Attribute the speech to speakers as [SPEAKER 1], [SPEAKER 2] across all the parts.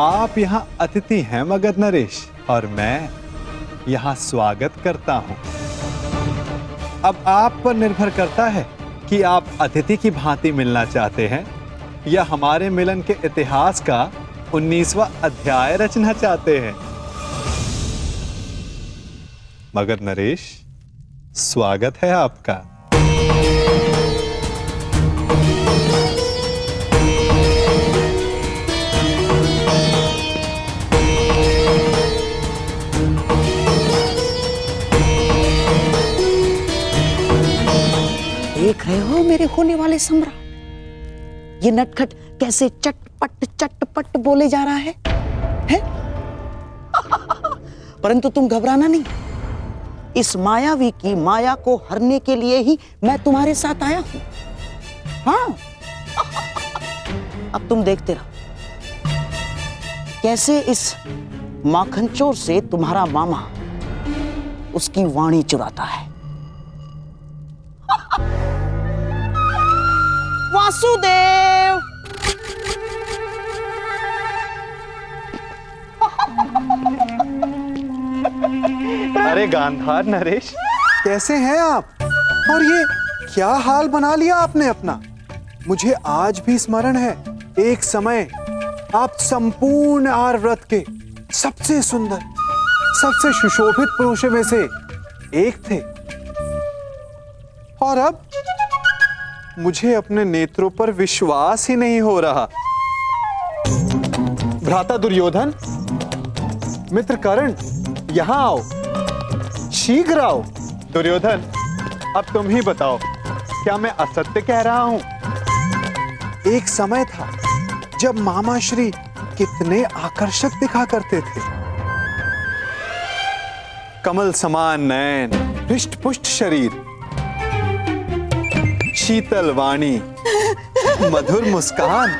[SPEAKER 1] आप यहाँ अतिथि हैं मगध नरेश, और मैं यहाँ स्वागत करता हूँ। अब आप पर निर्भर करता है कि आप अतिथि की भांति मिलना चाहते हैं या हमारे मिलन के इतिहास का 19वां अध्याय रचना चाहते हैं। मगध नरेश, स्वागत है आपका।
[SPEAKER 2] देख रहे हो मेरे होने वाले सम्राट, ये नटखट कैसे चटपट चटपट बोले जा रहा है? परंतु तुम घबराना नहीं, इस मायावी की माया को हरने के लिए ही मैं तुम्हारे साथ आया हूं। हाँ, अब तुम देखते रहो कैसे इस माखनचोर से तुम्हारा मामा उसकी वाणी चुराता है। वासुदेव,
[SPEAKER 1] अरे गांधार नरेश, कैसे हैं आप? और ये क्या हाल बना लिया आपने अपना? मुझे आज भी स्मरण है, एक समय आप संपूर्ण आर्यव्रत के सबसे सुंदर, सबसे सुशोभित पुरुषों में से एक थे। और अब मुझे अपने नेत्रों पर विश्वास ही नहीं हो रहा। भ्राता दुर्योधन, मित्र कर्ण, यहां आओ, शीघ्र आओ। दुर्योधन, अब तुम ही बताओ, क्या मैं असत्य कह रहा हूं? एक समय था जब मामा श्री कितने आकर्षक दिखा करते थे। कमल समान नयन, हृष्ट पुष्ट शरीर, शीतल वाणी, मधुर मुस्कान।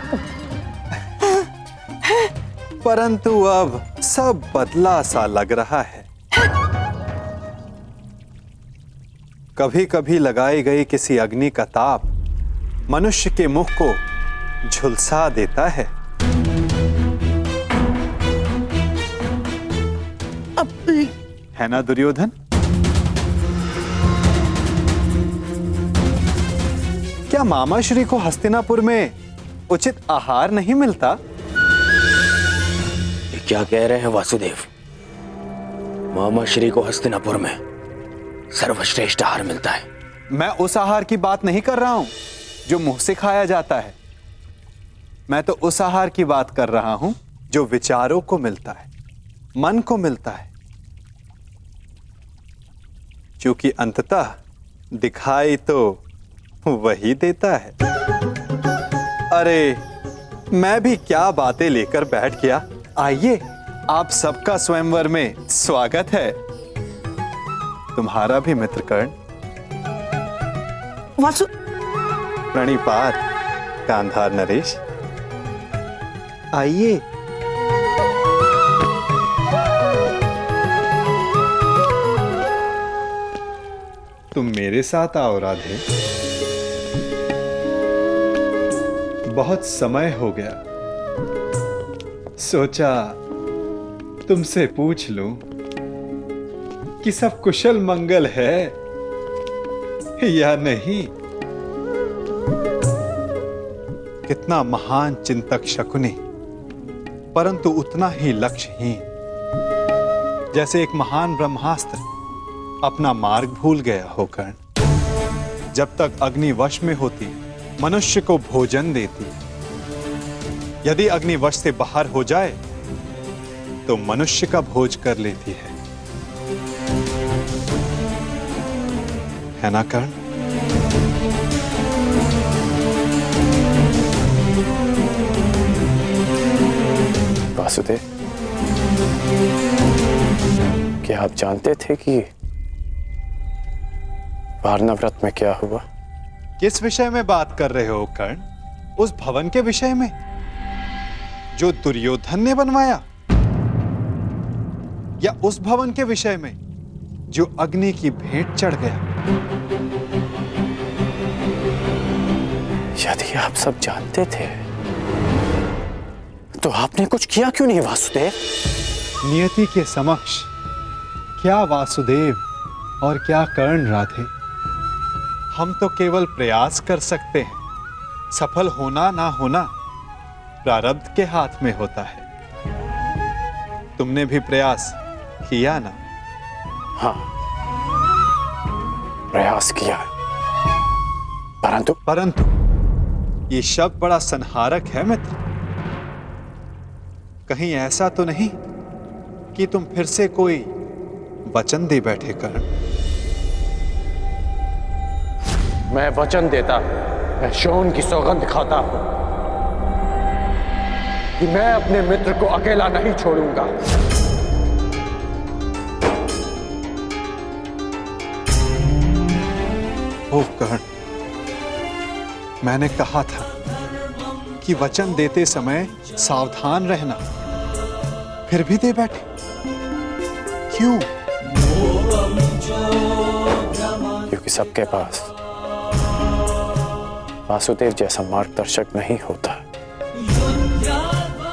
[SPEAKER 1] परंतु अब सब बदला सा लग रहा है। कभी कभी लगाई गई किसी अग्नि का ताप मनुष्य के मुख को झुलसा देता है।
[SPEAKER 2] अब
[SPEAKER 1] है ना दुर्योधन? क्या मामा श्री को हस्तिनापुर में उचित आहार नहीं मिलता?
[SPEAKER 3] ये क्या कह रहे हैं वासुदेव? मामा श्री को हस्तिनापुर में सर्वश्रेष्ठ आहार मिलता है।
[SPEAKER 1] मैं उस आहार की बात नहीं कर रहा हूं जो मुंह से खाया जाता है। मैं तो उस आहार की बात कर रहा हूं जो विचारों को मिलता है, मन को मिलता है, क्योंकि अंततः दिखाई तो वही देता है। अरे, मैं भी क्या बातें लेकर बैठ गया। आइए, आप सबका स्वयंवर में स्वागत है। तुम्हारा भी मित्र कर्ण।
[SPEAKER 2] वासु,
[SPEAKER 1] प्रणिपात गांधार नरेश, आइए। तुम मेरे साथ आओ राधे। बहुत समय हो गया, सोचा तुमसे पूछ लूं कि सब कुशल मंगल है या नहीं। कितना महान चिंतक शकुनी, परंतु उतना ही लक्ष्यहीन, जैसे एक महान ब्रह्मास्त्र अपना मार्ग भूल गया हो कर्ण। जब तक अग्नि वश में होती मनुष्य को भोजन देती, यदि अग्नि वश से बाहर हो जाए तो मनुष्य का भोज कर लेती है ना कर्ण?
[SPEAKER 3] वासुदेव, क्या आप जानते थे कि वारणाव्रत में क्या हुआ?
[SPEAKER 1] किस विषय में बात कर रहे हो कर्ण? उस भवन के विषय में जो दुर्योधन ने बनवाया, या उस भवन के विषय में जो अग्नि की भेंट चढ़ गया?
[SPEAKER 3] यदि आप सब जानते थे तो आपने कुछ किया क्यों नहीं वासुदेव?
[SPEAKER 1] नियति के समक्ष क्या वासुदेव और क्या कर्ण राधे। हम तो केवल प्रयास कर सकते हैं, सफल होना ना होना प्रारब्ध के हाथ में होता है। तुमने भी प्रयास किया ना?
[SPEAKER 3] हाँ, प्रयास किया,
[SPEAKER 1] परंतु ये शब्द बड़ा संहारक है मित्र। कहीं ऐसा तो नहीं कि तुम फिर से कोई वचन दे बैठे कर्ण?
[SPEAKER 3] मैं वचन देता, मैं शोन की सौगंध खाता हूं कि मैं अपने मित्र को अकेला नहीं छोड़ूंगा।
[SPEAKER 1] ओ कर्ण, मैंने कहा था कि वचन देते समय सावधान रहना, फिर भी दे बैठे क्यों?
[SPEAKER 3] क्योंकि सबके पास वासुदेव जैसा मार्गदर्शक नहीं होता,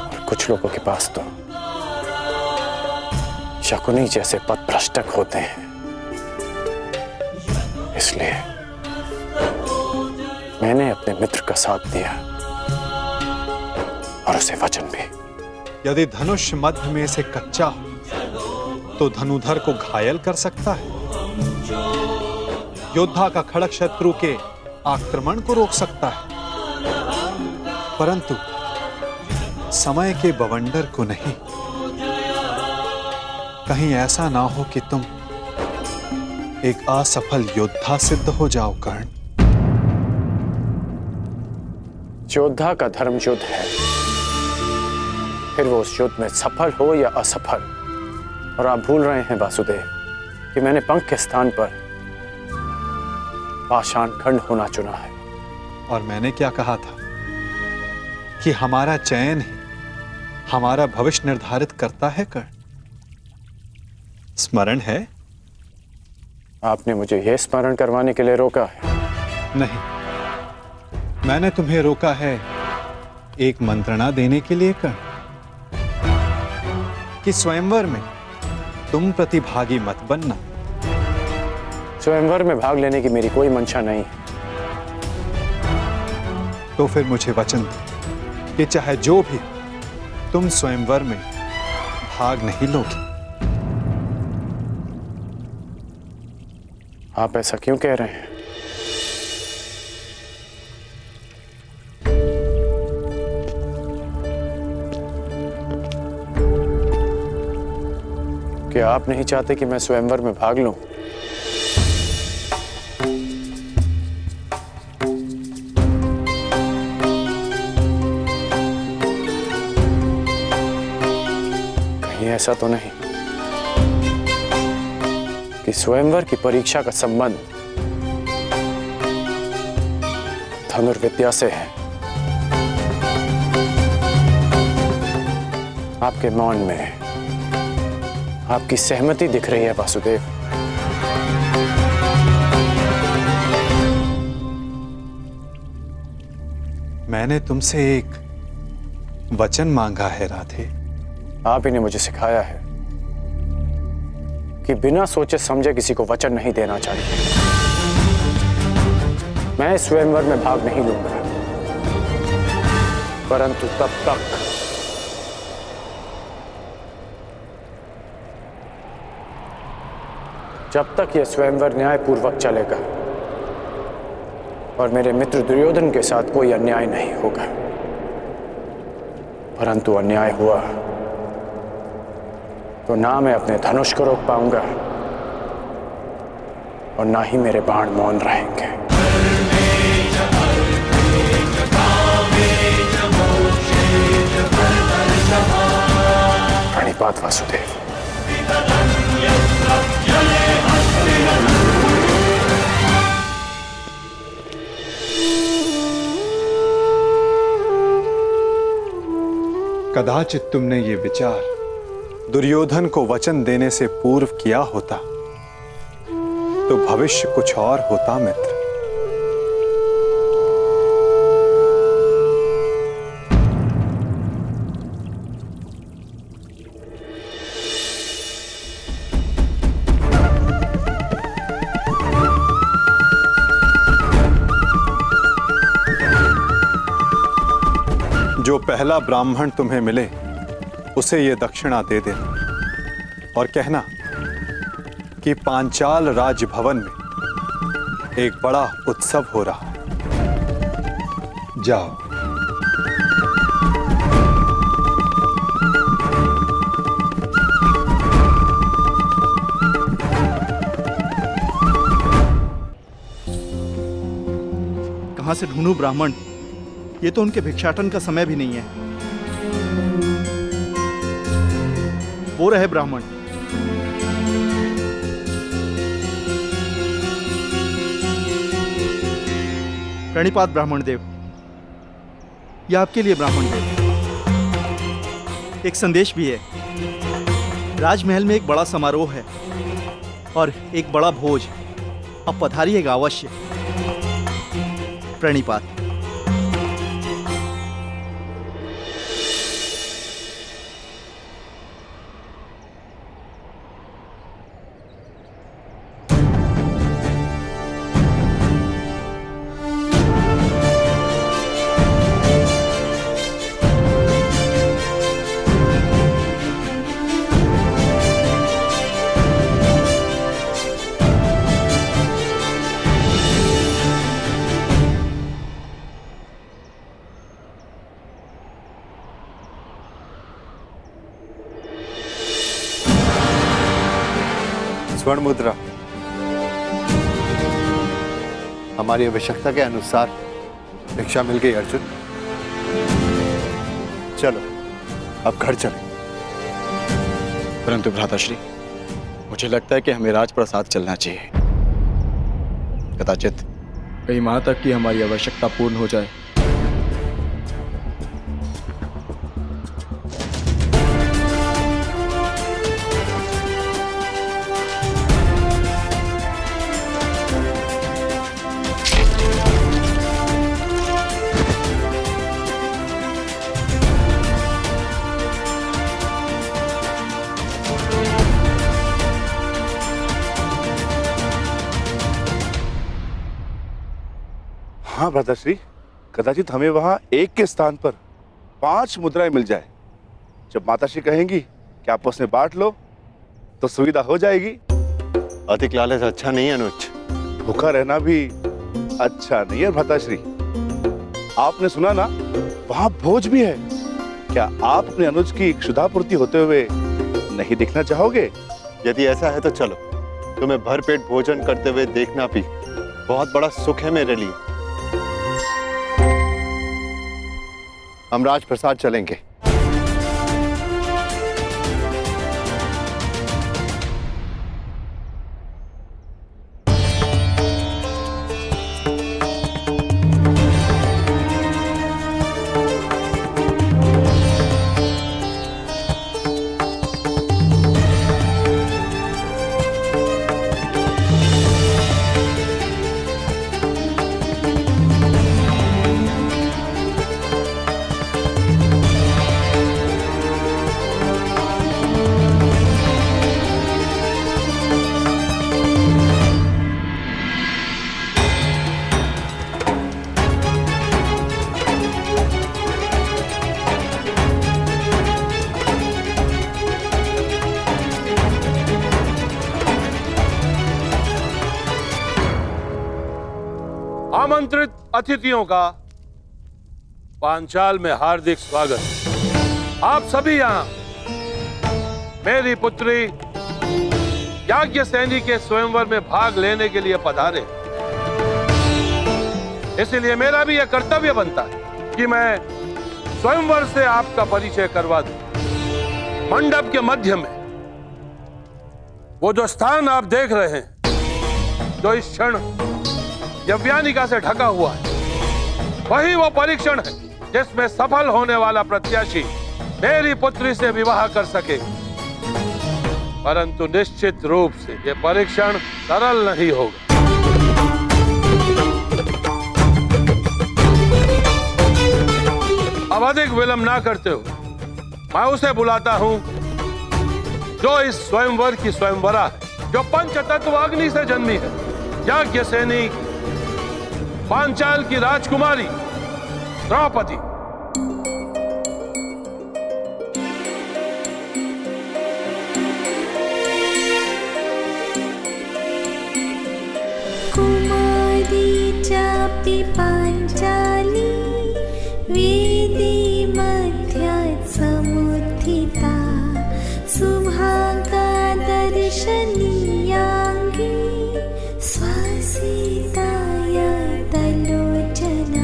[SPEAKER 3] और कुछ लोगों के पास तो शकुनी जैसे पथभ्रष्टक होते हैं। इसलिए मैंने अपने मित्र का साथ दिया और उसे वचन भी।
[SPEAKER 1] यदि धनुष मध्य में से कच्चा हो तो धनुधर को घायल कर सकता है। योद्धा का खड़ग शत्रु के आक्रमण को रोक सकता है, परंतु समय के बवंडर को नहीं। कहीं ऐसा ना हो कि तुम एक असफल योद्धा सिद्ध हो जाओ कर्ण।
[SPEAKER 3] योद्धा का धर्म युद्ध है, फिर वो उस युद्ध में सफल हो या असफल। और आप भूल रहे हैं वासुदेव कि मैंने पंख के स्थान पर पाषाण खंड होना चुना है।
[SPEAKER 1] और मैंने क्या कहा था कि हमारा चयन ही हमारा भविष्य निर्धारित करता है कर्ण। स्मरण है?
[SPEAKER 3] आपने मुझे यह स्मरण करवाने के लिए रोका है?
[SPEAKER 1] नहीं, मैंने तुम्हें रोका है एक मंत्रणा देने के लिए कर्ण, कि स्वयंवर में तुम प्रतिभागी मत बनना।
[SPEAKER 3] स्वयंवर में भाग लेने की मेरी कोई मंशा नहीं है।
[SPEAKER 1] तो फिर मुझे वचन दो कि चाहे जो भी तुम स्वयंवर में भाग नहीं लोगे।
[SPEAKER 3] आप ऐसा क्यों कह रहे हैं? क्या आप नहीं चाहते कि मैं स्वयंवर में भाग लूं? कहीं ऐसा तो नहीं कि स्वयंवर की परीक्षा का संबंध धनुर्विद्या से है? आपके मौन में आपकी सहमति दिख रही है वासुदेव।
[SPEAKER 1] मैंने तुमसे एक वचन मांगा है राधे।
[SPEAKER 3] आप ही ने मुझे सिखाया है कि बिना सोचे समझे किसी को वचन नहीं देना चाहिए। मैं स्वयंवर में भाग नहीं लूंगा, परंतु तब तक जब तक यह स्वयंवर न्यायपूर्वक चलेगा और मेरे मित्र दुर्योधन के साथ कोई अन्याय नहीं होगा। परंतु अन्याय हुआ तो ना मैं अपने धनुष को रोक पाऊंगा और ना ही मेरे बाण मौन रहेंगे। प्रणिपात वासुदेव।
[SPEAKER 1] कदाचित तुमने ये विचार दुर्योधन को वचन देने से पूर्व किया होता तो भविष्य कुछ और होता मित्र। जो पहला ब्राह्मण तुम्हें मिले उसे ये दक्षिणा दे देना और कहना कि पांचाल राजभवन में एक बड़ा उत्सव हो रहा है। जाओ।
[SPEAKER 4] कहां से ढूंढूं ब्राह्मण? ये तो उनके भिक्षाटन का समय भी नहीं है। वो रहे ब्राह्मण। प्रणिपात ब्राह्मण देव। यह आपके लिए ब्राह्मण देव। एक संदेश भी है। राजमहल में एक बड़ा समारोह है और एक बड़ा भोज। अब पधारिएगा अवश्य। प्रणिपात।
[SPEAKER 5] स्वर्ण मुद्रा हमारी आवश्यकता के अनुसार भिक्षा मिल गई अर्जुन। चलो अब घर चलें।
[SPEAKER 6] परंतु भ्राताश्री, मुझे लगता है कि हमें राजप्रसाद चलना चाहिए। कदाचित कहीं वहां तक कि हमारी आवश्यकता पूर्ण हो जाए।
[SPEAKER 7] हाँ भ्राताश्री, कदाचित हमें वहां एक के स्थान पर 5 मुद्राएं मिल जाए। जब माताश्री कहेंगी कि आपस में बांट लो तो सुविधा हो जाएगी।
[SPEAKER 5] अधिक लालच अच्छा नहीं है अनुज।
[SPEAKER 7] भूखा रहना भी अच्छा नहीं है भ्राताश्री। आपने सुना ना, वहां भोज भी है। क्या आप अपने अनुज की क्षुधापूर्ति होते हुए नहीं देखना चाहोगे?
[SPEAKER 5] यदि ऐसा है तो चलो, तुम्हें भरपेट भोजन करते हुए देखना भी बहुत बड़ा सुख है मेरे लिए। हम राजप्रसाद चलेंगे।
[SPEAKER 8] आमंत्रित अतिथियों का पांचाल में हार्दिक स्वागत। आप सभी यहाँ मेरी पुत्री याज्ञसेनी के स्वयंवर में भाग लेने के लिए पधारे। इसलिए मेरा भी यह कर्तव्य बनता है कि मैं स्वयंवर से आपका परिचय करवा दूं। मंडप के मध्य में वो जो स्थान आप देख रहे हैं, जो इस क्षण यव्यानिका से ढका हुआ है, वही वो परीक्षण है जिसमें सफल होने वाला प्रत्याशी मेरी पुत्री से विवाह कर सके। परंतु निश्चित रूप से यह परीक्षण सरल नहीं होगा। अब अधिक विलंब ना करते हो, मैं उसे बुलाता हूं जो इस स्वयंवर की स्वयंवरा है, जो पंचतत्व अग्नि से जन्मी है, याज्ञसेनी पांचाल की राजकुमारी द्रौपदी।
[SPEAKER 9] वाटी पांचाली वेदी मध्यात् समुत्थिता शुभांगा दर्शनीयांगी स्वासिताय तलोचना।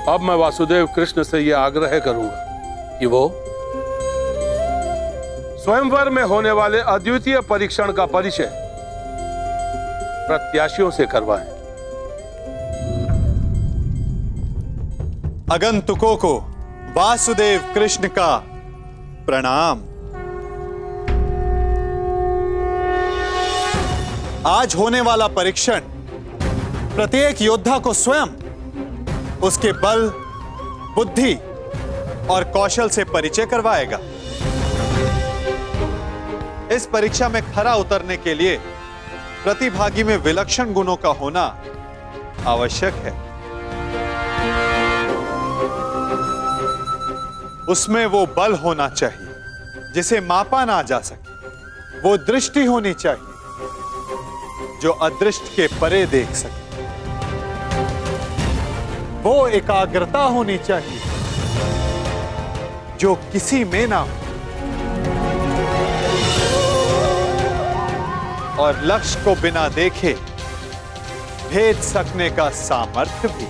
[SPEAKER 8] अब मैं वासुदेव कृष्ण से यह आग्रह करूंगा कि वो स्वयंवर में होने वाले अद्वितीय परीक्षण का परिचय प्रत्याशियों से करवाएं।
[SPEAKER 1] आगंतुकों को वासुदेव कृष्ण का प्रणाम। आज होने वाला परीक्षण प्रत्येक योद्धा को स्वयं उसके बल, बुद्धि और कौशल से परिचय करवाएगा। इस परीक्षा में खरा उतरने के लिए प्रतिभागी में विलक्षण गुणों का होना आवश्यक है। उसमें वो बल होना चाहिए जिसे मापा ना जा सके, वो दृष्टि होनी चाहिए जो अदृष्ट के परे देख सके, वो एकाग्रता होनी चाहिए जो किसी में ना हो, और लक्ष्य को बिना देखे भेद सकने का सामर्थ्य भी।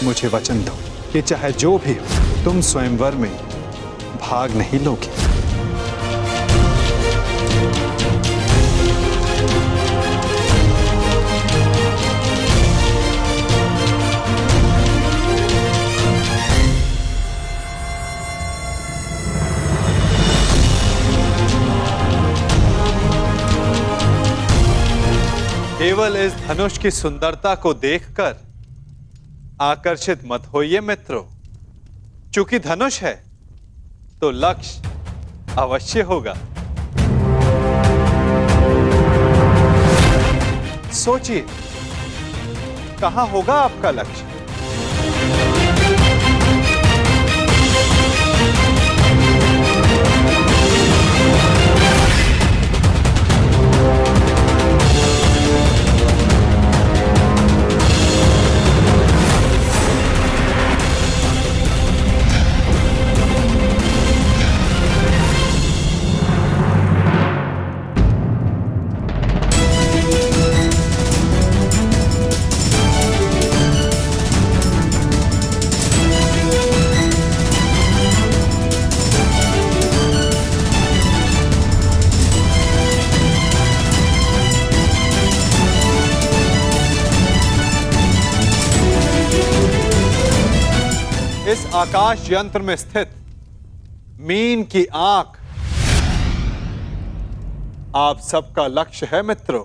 [SPEAKER 1] मुझे वचन दो कि चाहे जो भी हो, तुम स्वयंवर में भाग नहीं लोगे। केवल इस धनुष की सुंदरता को देखकर आकर्षित मत होइए मित्रों। चूंकि धनुष है तो लक्ष्य अवश्य होगा। सोचिए, कहां होगा आपका लक्ष्य? इस आकाश यंत्र में स्थित मीन की आंख आप सबका लक्ष्य है मित्रों।